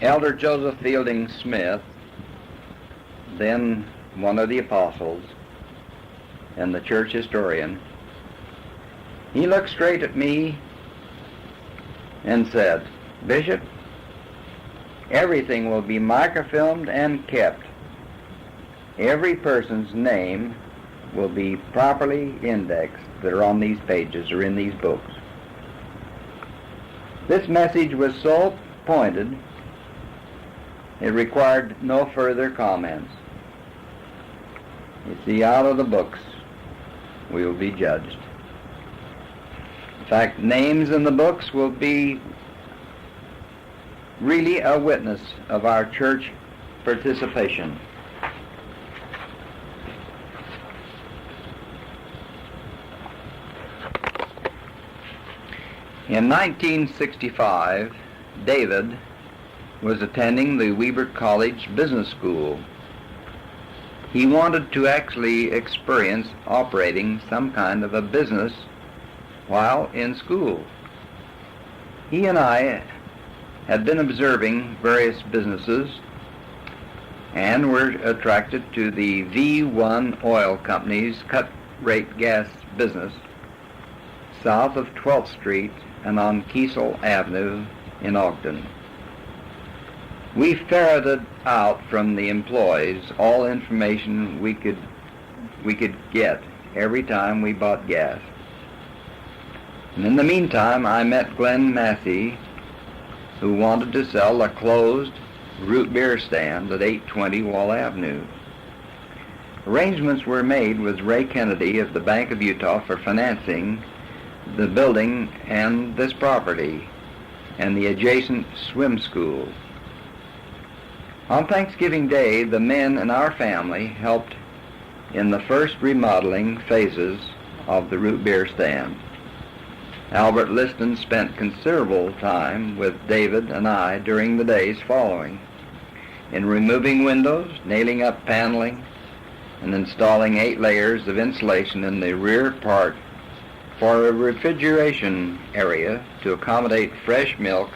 Elder Joseph Fielding Smith, then one of the apostles and the church historian, he looked straight at me and said, "Bishop, everything will be microfilmed and kept. Every person's name will be properly indexed that are on these pages or in these books." This message was so pointed, it required no further comments. You see, out of the books we will be judged. In fact, names in the books will be really a witness of our church participation. In 1965, David was attending the Weber College Business School. He wanted to actually experience operating some kind of a business while in school. He and I had been observing various businesses and were attracted to the V1 Oil Company's cut-rate gas business south of 12th Street and on Kiesel Avenue in Ogden. We ferreted out from the employees all information we could get every time we bought gas. And in the meantime, I met Glenn Massey, who wanted to sell a closed root beer stand at 820 Wall Avenue. Arrangements were made with Ray Kennedy of the Bank of Utah for financing the building and this property and the adjacent swim school. On Thanksgiving Day, the men in our family helped in the first remodeling phases of the root beer stand. Albert Liston spent considerable time with David and I during the days following in removing windows, nailing up paneling, and installing 8 layers of insulation in the rear part for a refrigeration area to accommodate fresh milk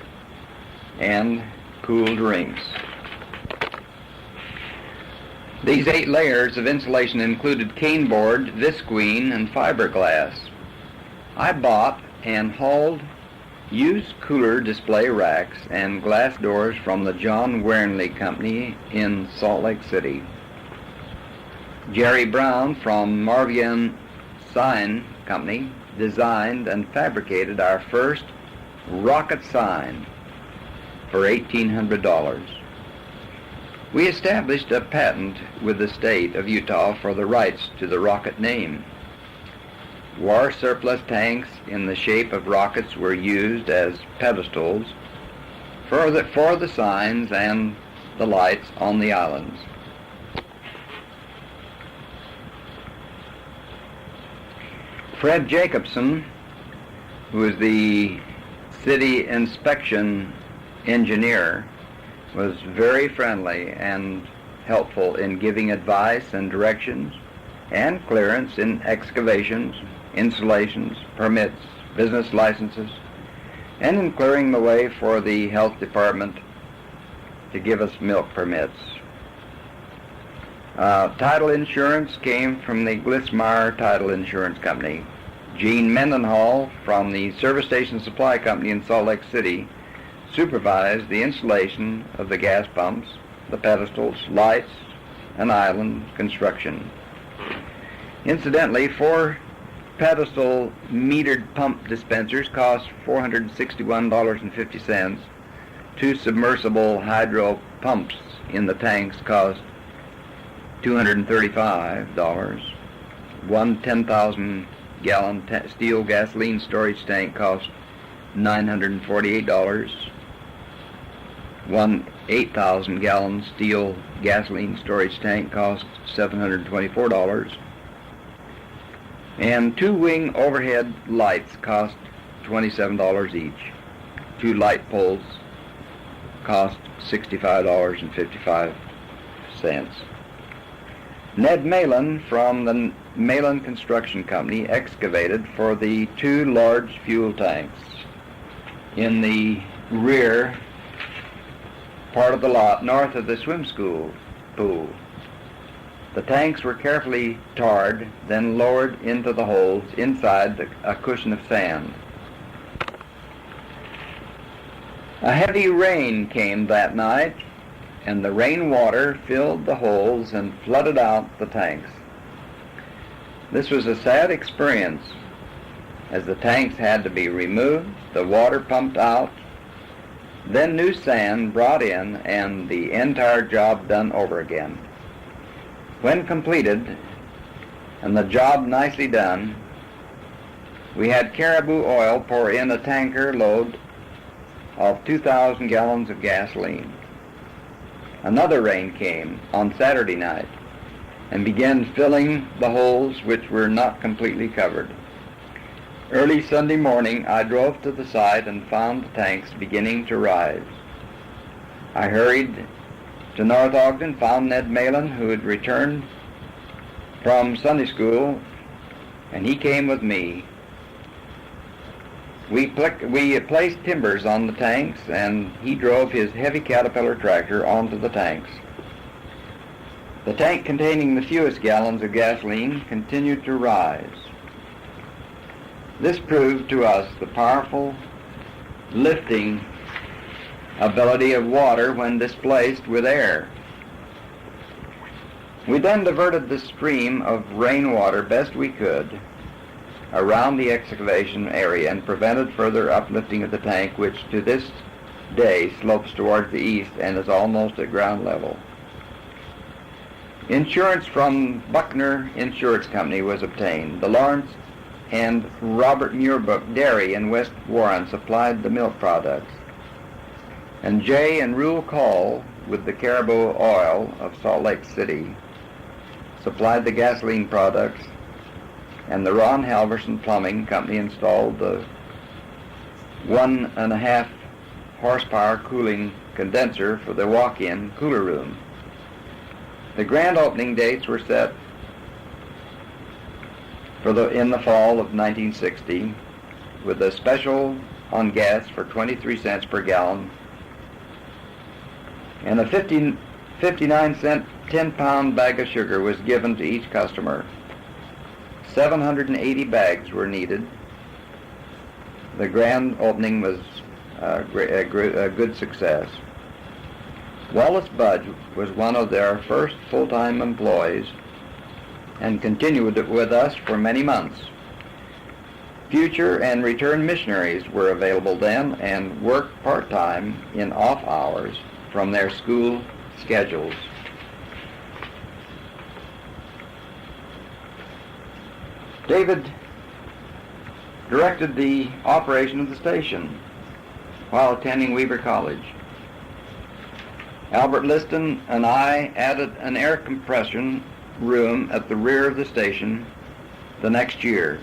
and cool drinks. These 8 layers of insulation included cane board, visqueen, and fiberglass. I bought and hauled used cooler display racks and glass doors from the John Wernley Company in Salt Lake City. Jerry Brown from Marvian Sign Company designed and fabricated our first rocket sign for $1,800. We established a patent with the state of Utah for the rights to the rocket name. War surplus tanks in the shape of rockets were used as pedestals for the signs and the lights on the islands. Fred Jacobson, who is the city inspection engineer, was very friendly and helpful in giving advice and directions and clearance in excavations, installations, permits, business licenses, and in clearing the way for the health department to give us milk permits. Title insurance came from the Glissmeyer Title Insurance Company. Gene Mendenhall from the Service Station Supply Company in Salt Lake City supervised the installation of the gas pumps, the pedestals, lights, and island construction. Incidentally, 4 pedestal metered pump dispensers cost $461.50. 2 submersible hydro pumps in the tanks cost $235. 1 10,000-gallon steel gasoline storage tank cost $948. 1 8,000-gallon steel gasoline storage tank cost $724. And 2 wing overhead lights cost $27 each. 2 light poles cost $65.55. Ned Malin from the Malin Construction Company excavated for the 2 large fuel tanks in the rear part of the lot north of the swim school pool. The tanks were carefully tarred, then lowered into the holes inside a cushion of sand. A heavy rain came that night, and the rainwater filled the holes and flooded out the tanks. This was a sad experience, as the tanks had to be removed, the water pumped out, then new sand brought in, and the entire job done over again. When completed, and the job nicely done, we had Caribou Oil pour in a tanker load of 2,000 gallons of gasoline. Another rain came on Saturday night and began filling the holes which were not completely covered. Early Sunday morning, I drove to the site and found the tanks beginning to rise. I hurried to North Ogden, found Ned Malin, who had returned from Sunday school, and he came with me. We placed timbers on the tanks, and he drove his heavy Caterpillar tractor onto the tanks. The tank containing the fewest gallons of gasoline continued to rise. This proved to us the powerful lifting ability of water when displaced with air. We then diverted the stream of rainwater best we could around the excavation area and prevented further uplifting of the tank, which to this day slopes towards the east and is almost at ground level. Insurance from Buckner Insurance Company was obtained. The Lawrence and Robert Muirbrook Dairy in West Warren supplied the milk products, and J. and Rule Call with the Caribou Oil of Salt Lake City supplied the gasoline products, and the Ron Halverson Plumbing Company installed the 1.5 horsepower cooling condenser for the walk-in cooler room. The grand opening dates were set in the fall of 1960, with a special on gas for 23 cents per gallon and a 59-cent 10-pound bag of sugar was given to each customer. 780 bags were needed. The grand opening was a good success. Wallace Budge was one of their first full-time employees and continued with us for many months. Future and return missionaries were available then and worked part-time in off hours from their school schedules. David directed the operation of the station while attending Weber College. Albert Liston and I added an air compression room at the rear of the station the next year.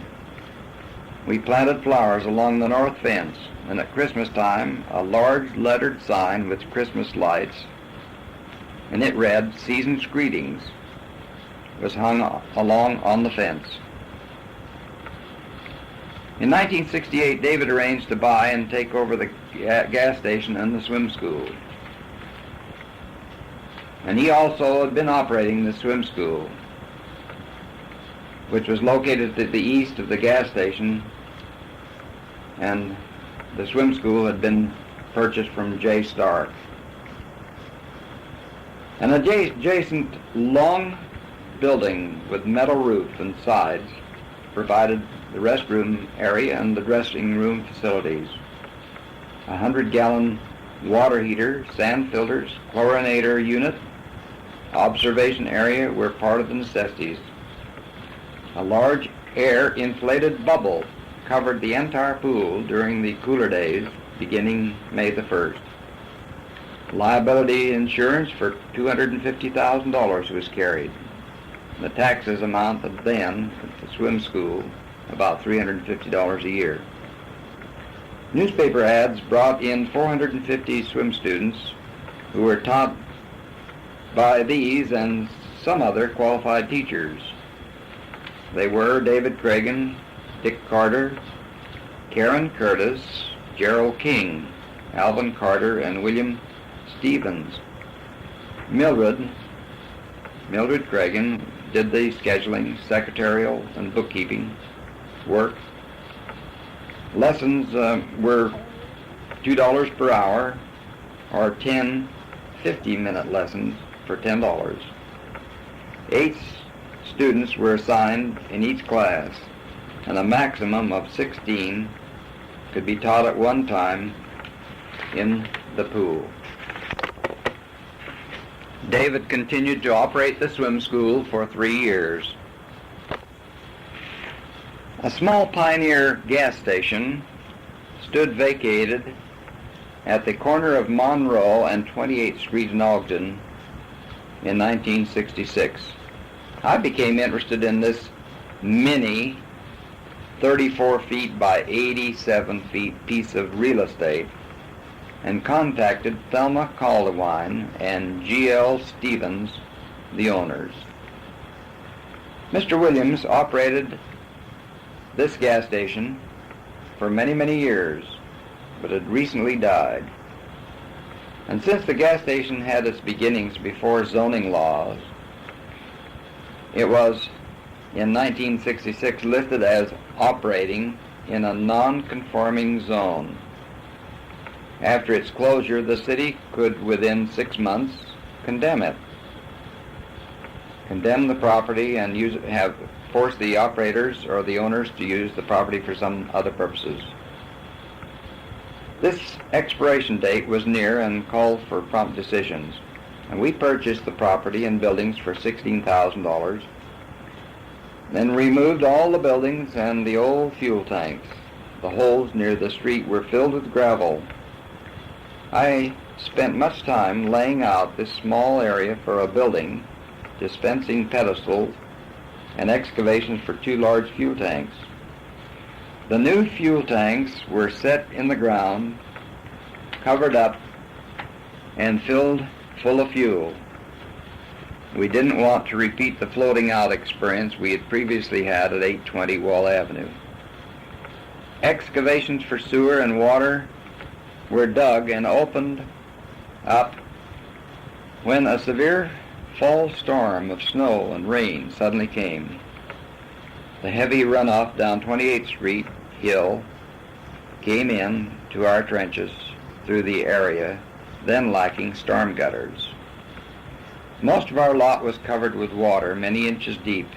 We planted flowers along the north fence, and at Christmas time a large lettered sign with Christmas lights, and it read "Season's Greetings," was hung along on the fence. In 1968, David arranged to buy and take over the gas station and the swim school. And he also had been operating the swim school, which was located to the east of the gas station, and the swim school had been purchased from J. Stark. An adjacent long building with metal roof and sides provided the restroom area and the dressing room facilities. A 100-gallon water heater, sand filters, chlorinator unit, observation area were part of the necessities. A large air-inflated bubble covered the entire pool during the cooler days beginning May the 1st. Liability insurance for $250,000 was carried. The taxes amounted then at the swim school about $350 a year. Newspaper ads brought in 450 swim students who were taught by these and some other qualified teachers. They were David Cragun, Dick Carter, Karen Curtis, Gerald King, Alvin Carter, and William Stevens. Mildred Cragun did the scheduling, secretarial, and bookkeeping work. Lessons were $2 per hour, or 10 50-minute lessons for $10. 8 students were assigned in each class, and a maximum of 16 could be taught at one time in the pool. David continued to operate the swim school for 3 years. A small Pioneer gas station stood vacated at the corner of Monroe and 28th Street in Ogden in 1966. I became interested in this mini 34 feet by 87 feet piece of real estate and contacted Thelma Caldwine and G.L. Stevens, the owners. Mr. Williams operated this gas station for many, many years, but had recently died. And since the gas station had its beginnings before zoning laws, it was in 1966 listed as operating in a non-conforming zone. After its closure, the city could, within 6 months, condemn the property and force the operators or the owners to use the property for some other purposes. This expiration date was near and called for prompt decisions, and we purchased the property and buildings for $16,000, then removed all the buildings and the old fuel tanks. The holes near the street were filled with gravel. I spent much time laying out this small area for a building, dispensing pedestals, and excavations for 2 large fuel tanks. The new fuel tanks were set in the ground, covered up, and filled full of fuel. We didn't want to repeat the floating out experience we had previously had at 820 Wall Avenue. Excavations for sewer and water were dug and opened up when a severe fall storm of snow and rain suddenly came. The heavy runoff down 28th Street Hill came in to our trenches through the area, then lacking storm gutters. Most of our lot was covered with water many inches deep.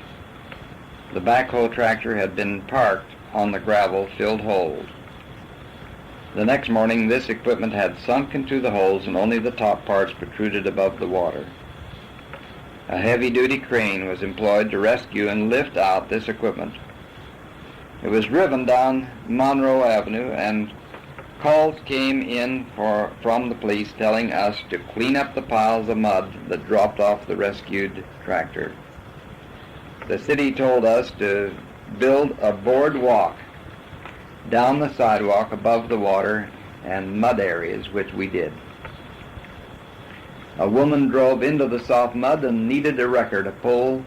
The backhoe tractor had been parked on the gravel-filled holes. The next morning, this equipment had sunk into the holes and only the top parts protruded above the water. A heavy-duty crane was employed to rescue and lift out this equipment. It was driven down Monroe Avenue, and calls came in from the police telling us to clean up the piles of mud that dropped off the rescued tractor. The city told us to build a boardwalk down the sidewalk above the water and mud areas, which we did. A woman drove into the soft mud and needed a wrecker to pull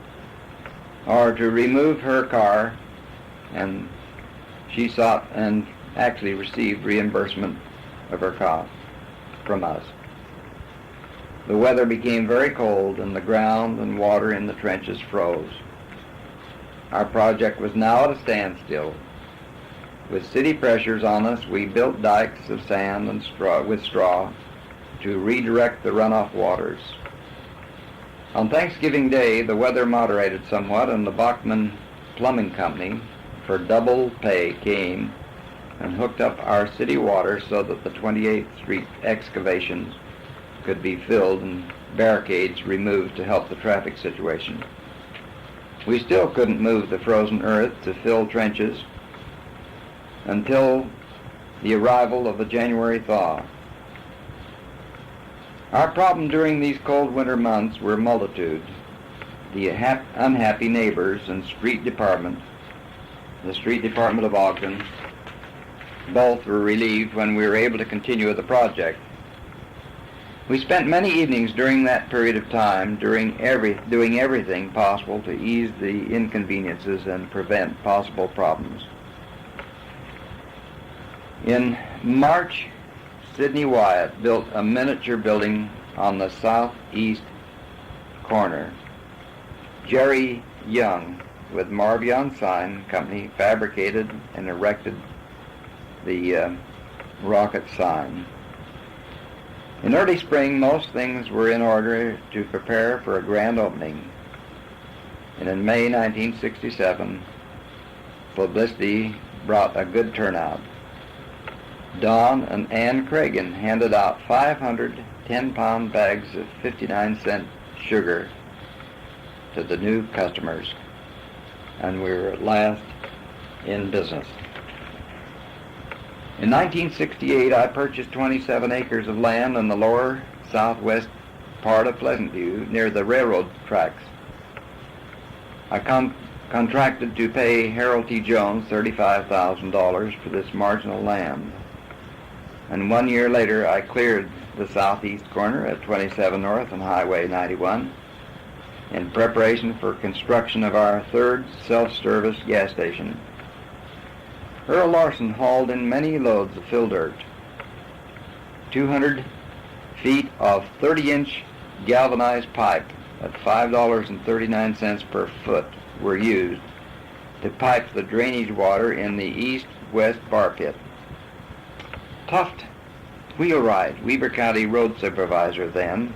or to remove her car, and she sought and actually received reimbursement of her cost from us. The weather became very cold and the ground and water in the trenches froze. Our project was now at a standstill. With city pressures on us, we built dikes of sand and straw to redirect the runoff waters. On Thanksgiving Day, the weather moderated somewhat, and the Bachman Plumbing Company, for double pay, came and hooked up our city water so that the 28th Street excavations could be filled and barricades removed to help the traffic situation. We still couldn't move the frozen earth to fill trenches until the arrival of the January thaw. Our problem during these cold winter months were multitude. The unhappy neighbors and street department, the street department of Ogden, both were relieved when we were able to continue with the project. We spent many evenings during that period of time doing everything possible to ease the inconveniences and prevent possible problems. In March Sidney Wyatt built a miniature building on the southeast corner. Jerry Young with Marvion Sign Company fabricated and erected the rocket sign. In early spring, most things were in order to prepare for a grand opening. And in May 1967, publicity brought a good turnout. Don and Ann Cragun handed out 500 10-pound bags of 59-cent sugar to the new customers, and we were at last in business. In 1968, I purchased 27 acres of land in the lower southwest part of Pleasant View near the railroad tracks. I contracted to pay Harold T. Jones $35,000 for this marginal land. And 1 year later, I cleared the southeast corner at 27 North and Highway 91 in preparation for construction of our third self-service gas station. Earl Larson hauled in many loads of fill dirt. 200 feet of 30-inch galvanized pipe at $5.39 per foot were used to pipe the drainage water in the east-west bar pit. Tuft Wheelwright, Weber County road supervisor then,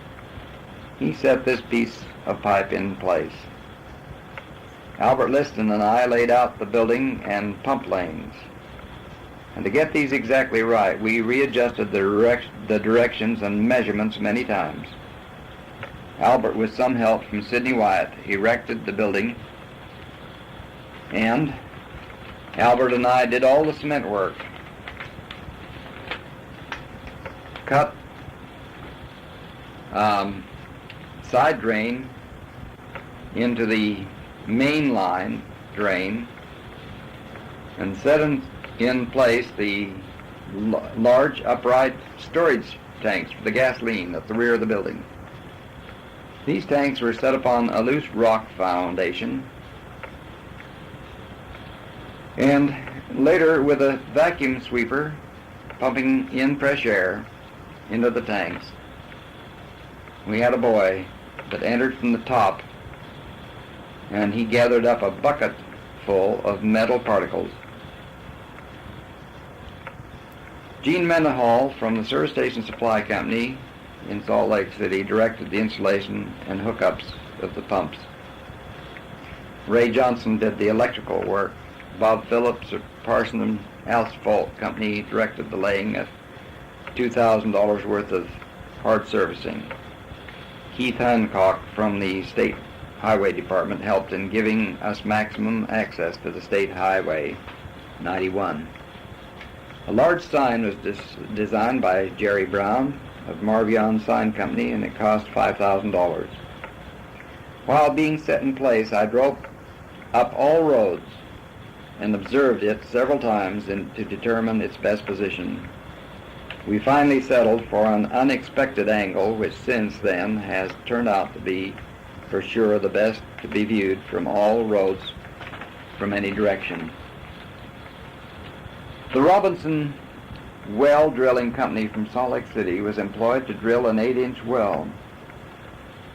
he set this piece of pipe in place. Albert Liston and I laid out the building and pump lanes. And to get these exactly right, we readjusted the directions and measurements many times. Albert, with some help from Sidney Wyatt, erected the building, and Albert and I did all the cement work. Cut side drain into the main line drain and set in place the large upright storage tanks for the gasoline at the rear of the building. These tanks were set upon a loose rock foundation, and later with a vacuum sweeper pumping in fresh air into the tanks. We had a boy that entered from the top, and he gathered up a bucket full of metal particles. Gene Mendenhall from the Service Station Supply Company in Salt Lake City directed the installation and hookups of the pumps. Ray Johnson did the electrical work. Bob Phillips of Parson Asphalt Company directed the laying of $2,000 worth of hard servicing. Keith Hancock from the State Highway Department helped in giving us maximum access to the State Highway 91. A large sign was designed by Jerry Brown of Marvion Sign Company, and it cost $5,000. While being set in place, I drove up all roads and observed it several times to determine its best position. We finally settled for an unexpected angle, which since then has turned out to be for sure the best to be viewed from all roads from any direction. The Robinson Well Drilling Company from Salt Lake City was employed to drill an 8-inch well.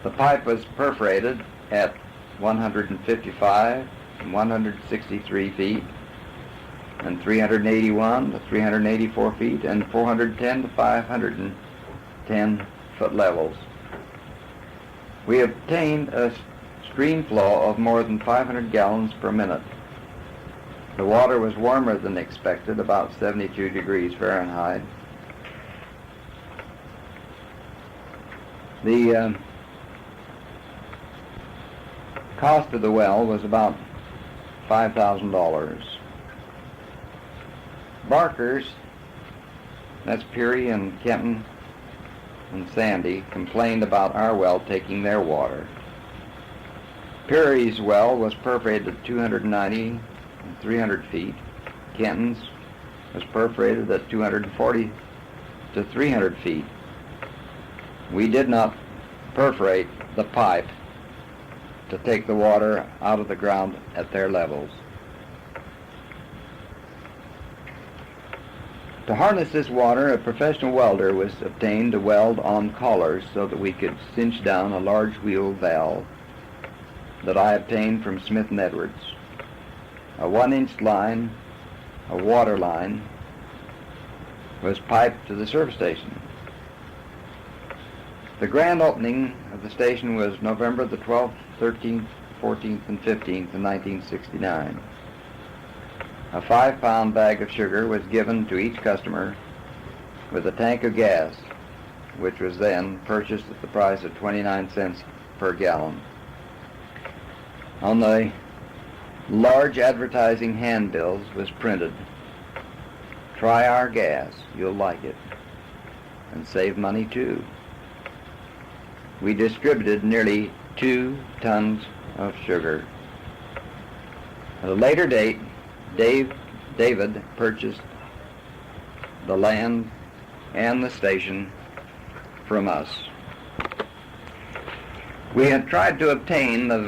The pipe was perforated at 155 and 163 feet, and 381 to 384 feet, and 410 to 510 foot levels. We obtained a stream flow of more than 500 gallons per minute. The water was warmer than expected, about 72 degrees Fahrenheit. The cost of the well was about $5,000. Barkers, that's Peary and Kenton and Sandy, complained about our well taking their water. Peary's well was perforated at 290 and 300 feet. Kenton's was perforated at 240 to 300 feet. We did not perforate the pipe to take the water out of the ground at their levels. To harness this water, a professional welder was obtained to weld on collars so that we could cinch down a large wheel valve that I obtained from Smith & Edwards. A 1-inch line, a water line, was piped to the service station. The grand opening of the station was November the 12th, 13th, 14th, and 15th of 1969. A 5-pound bag of sugar was given to each customer with a tank of gas, which was then purchased at the price of 29 cents per gallon. On the large advertising handbills was printed, "Try our gas, you'll like it, and save money too." We distributed nearly 2 tons of sugar. At a later date, David purchased the land and the station from us. We had tried to obtain the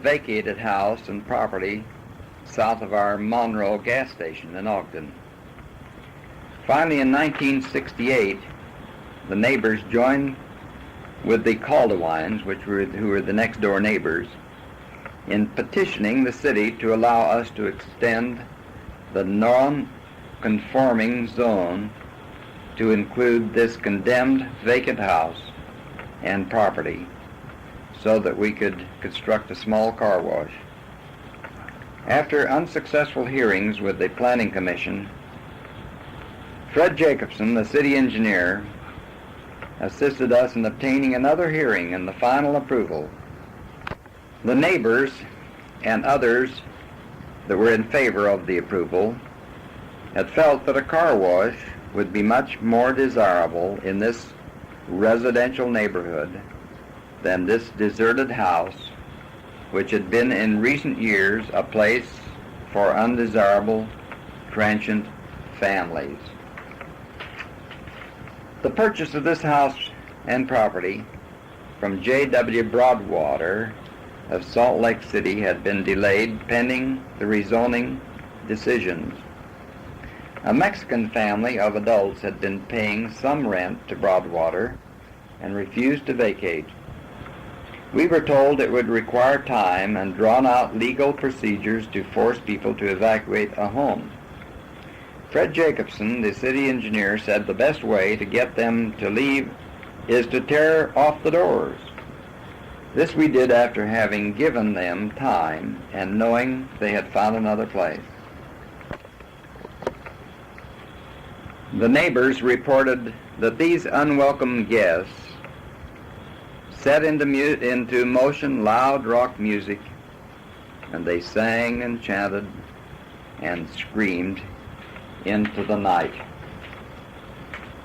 vacated house and property south of our Monroe gas station in Ogden. Finally, in 1968, the neighbors joined with the Caldewines, who were the next door neighbors, in petitioning the city to allow us to extend the non-conforming zone to include this condemned vacant house and property so that we could construct a small car wash. After unsuccessful hearings with the Planning Commission, Fred Jacobson, the city engineer, assisted us in obtaining another hearing and the final approval. The neighbors and others that were in favor of the approval had felt that a car wash would be much more desirable in this residential neighborhood than this deserted house, which had been in recent years a place for undesirable transient families. The purchase of this house and property from J.W. Broadwater of Salt Lake City had been delayed pending the rezoning decisions. A Mexican family of adults had been paying some rent to Broadwater and refused to vacate. We were told it would require time and drawn-out legal procedures to force people to evacuate a home. Fred Jacobson, the city engineer, said the best way to get them to leave is to tear off the doors. This we did after having given them time and knowing they had found another place. The neighbors reported that these unwelcome guests set into motion loud rock music, and they sang and chanted and screamed into the night.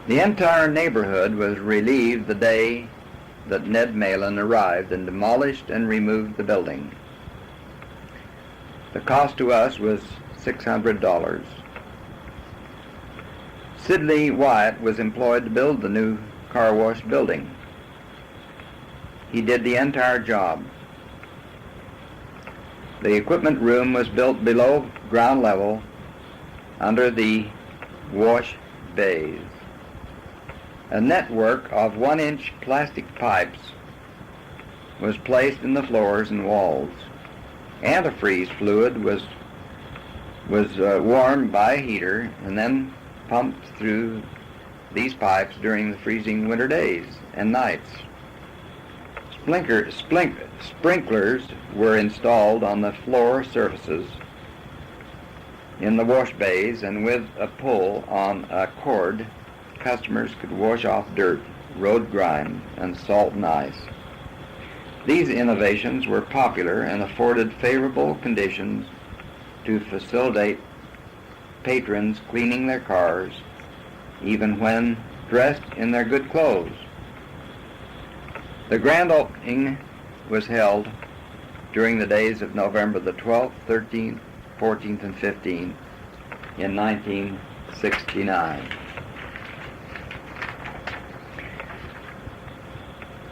The entire neighborhood was relieved the day that Ned Malin arrived and demolished and removed the building. The cost to us was $600. Sidney Wyatt was employed to build the new car wash building. He did the entire job. The equipment room was built below ground level under the wash bays. A network of 1-inch plastic pipes was placed in the floors and walls. Antifreeze fluid was warmed by a heater and then pumped through these pipes during the freezing winter days and nights. Sprinklers were installed on the floor surfaces in the wash bays, and with a pull on a cord, customers could wash off dirt, road grime, and salt and ice. These innovations were popular and afforded favorable conditions to facilitate patrons cleaning their cars, even when dressed in their good clothes. The grand opening was held during the days of November the 12th, 13th, 14th, and 15th in 1969.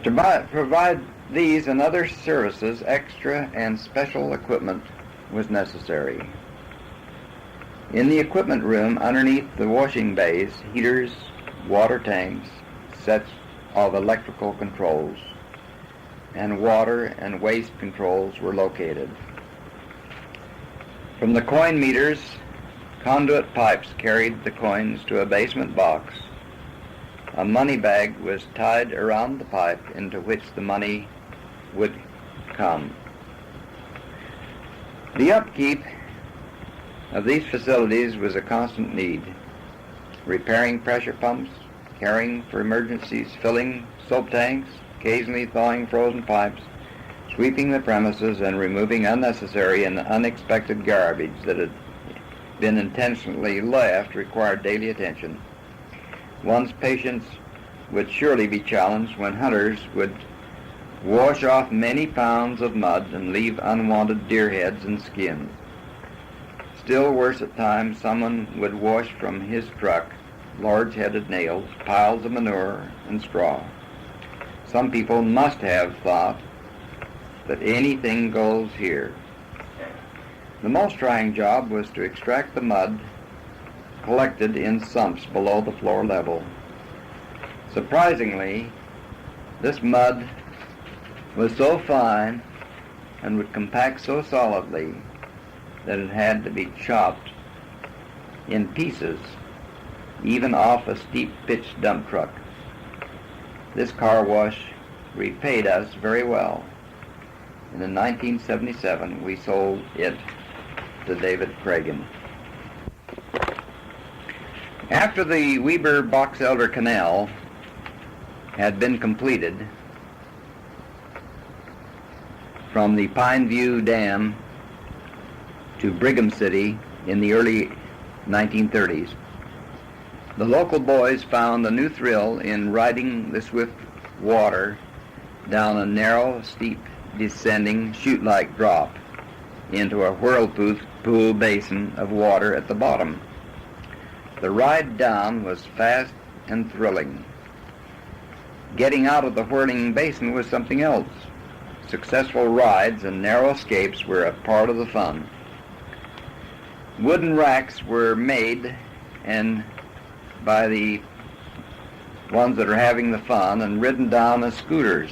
To provide these and other services, extra and special equipment was necessary. In the equipment room, underneath the washing bays, heaters, water tanks, sets of electrical controls, and water and waste controls were located. From the coin meters, conduit pipes carried the coins to a basement box. A money bag was tied around the pipe into which the money would come. The upkeep of these facilities was a constant need. Repairing pressure pumps, caring for emergencies, filling soap tanks, occasionally thawing frozen pipes, sweeping the premises, and removing unnecessary and unexpected garbage that had been intentionally left required daily attention. One's patience would surely be challenged when hunters would wash off many pounds of mud and leave unwanted deer heads and skins. Still worse at times, someone would wash from his truck large-headed nails, piles of manure, and straw. Some people must have thought that anything goes here. The most trying job was to extract the mud collected in sumps below the floor level. Surprisingly, this mud was so fine and would compact so solidly that it had to be chopped in pieces, even off a steep pitch dump truck. This car wash repaid us very well. And in 1977, we sold it to David Cragun. After the Weber-Box Elder Canal had been completed from the Pine View Dam to Brigham City in the early 1930s, the local boys found a new thrill in riding the swift water down a narrow, steep, descending chute-like drop into a whirlpool basin of water at the bottom. The ride down was fast and thrilling. Getting out of the whirling basin was something else. Successful rides and narrow escapes were a part of the fun. Wooden racks were made and by the ones that are having the fun and ridden down as scooters.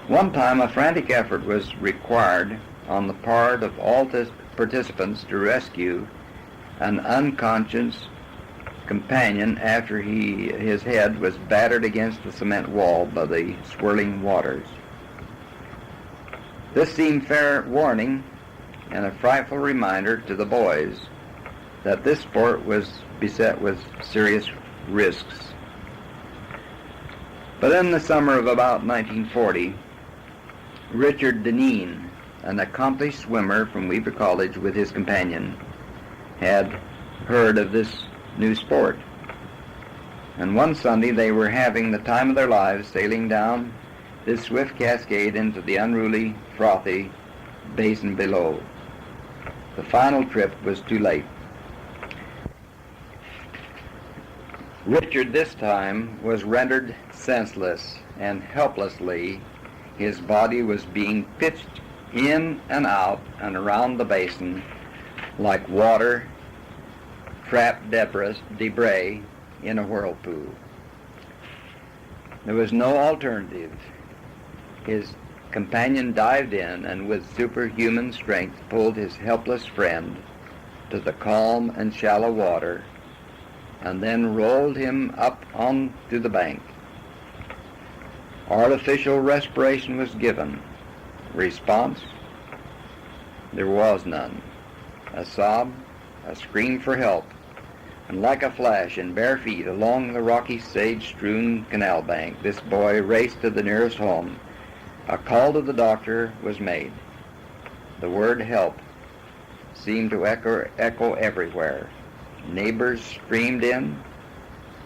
One time a frantic effort was required on the part of all participants to rescue an unconscious companion after his head was battered against the cement wall by the swirling waters. This seemed fair warning and a frightful reminder to the boys that this sport was beset with serious risks. But in the summer of about 1940, Richard Deneen, an accomplished swimmer from Weber College with his companion, had heard of this new sport. And one Sunday they were having the time of their lives sailing down this swift cascade into the unruly, frothy basin below. The final trip was too late. Richard this time was rendered senseless, and helplessly his body was being pitched in and out and around the basin like water trapped debris in a whirlpool. There was no alternative. His companion dived in and with superhuman strength pulled his helpless friend to the calm and shallow water and then rolled him up onto the bank. Artificial respiration was given. Response? There was none. A sob, a scream for help, and like a flash in bare feet along the rocky sage-strewn canal bank, this boy raced to the nearest home. A call to the doctor was made. The word help seemed to echo everywhere. Neighbors streamed in.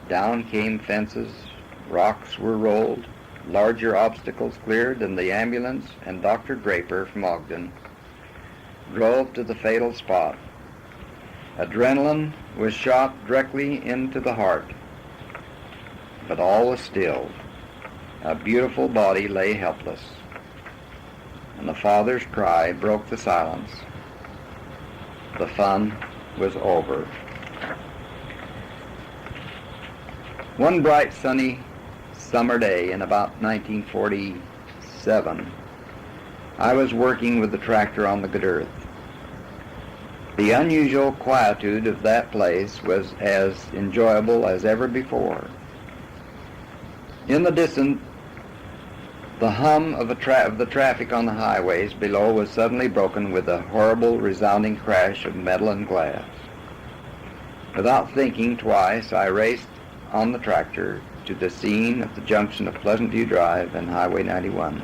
Down came fences. Rocks were rolled. Larger obstacles cleared, and the ambulance and Dr. Draper from Ogden drove to the fatal spot. Adrenaline was shot directly into the heart, but all was still. A beautiful body lay helpless, and the father's cry broke the silence. The fun was over. One bright sunny summer day in about 1947, I was working with the tractor on the good earth. The unusual quietude of that place was as enjoyable as ever before. In the distance, the hum of the traffic on the highways below was suddenly broken with a horrible, resounding crash of metal and glass. Without thinking twice, I raced on the tractor to the scene at the junction of Pleasant View Drive and Highway 91.